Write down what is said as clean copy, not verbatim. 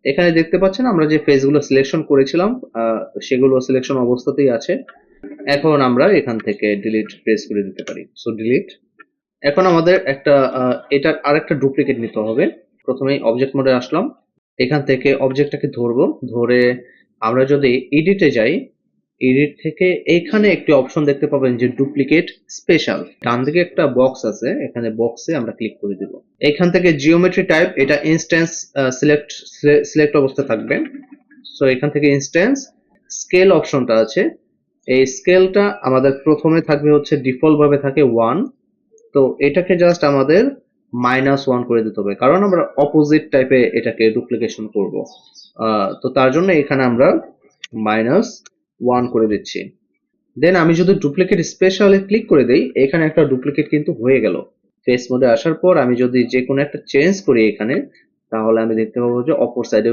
এখানে দেখতে পাচ্ছেন আমরা যে ফেসগুলো সিলেকশন করেছিলাম সেগুলো সিলেকশন অবস্থাতেই আছে। এখন আমরা এখান থেকে ডিলিট প্রেস করে দিতে পারি। So delete. এখন আমাদের একটা এটার আরেকটা ডুপ্লিকেট নিতে হবে। প্রথমেই অবজেক্ট মোডে আসলাম, এখান থেকে অবজেক্টটাকে ধরবো, ধরে আমরা যদি এডিটে যাই, এডিট থেকে এইখানে একটি অপশন দেখতে পাবেন যে ডুপ্লিকেট স্পেশাল, ডান দিকে একটা বক্স আছে, এখানে বক্সে আমরা ক্লিক করে দিব। এখান থেকে জিওমেট্রি টাইপ, এটা ইনস্ট্যান্স সিলেক্ট অবস্থায় থাকবে। সো এখান থেকে ইনস্ট্যান্স স্কেল অপশনটা আছে, এই স্কেলটা আমাদের প্রথমে থাকবে হচ্ছে ডিফল্ট ভাবে থাকে 1। তো এটাকে জাস্ট আমাদের -1 করে দিতে হবে, কারণ আমরা অপোজিট টাইপে এটাকে ডুপ্লিকেশন করব। তো তার জন্য এখানে আমরা -1 করে দিচ্ছি। দেন আমি যদি ডুপ্লিকেট স্পেশালে ক্লিক করে দেই, এখানে একটা ডুপ্লিকেট কিন্তু হয়ে গেল। ফেস মোডে আসার পর আমি যদি যে কোনো একটা চেঞ্জ করি এখানে, তাহলে আমি দেখতে পাবো যে অপর সাইডে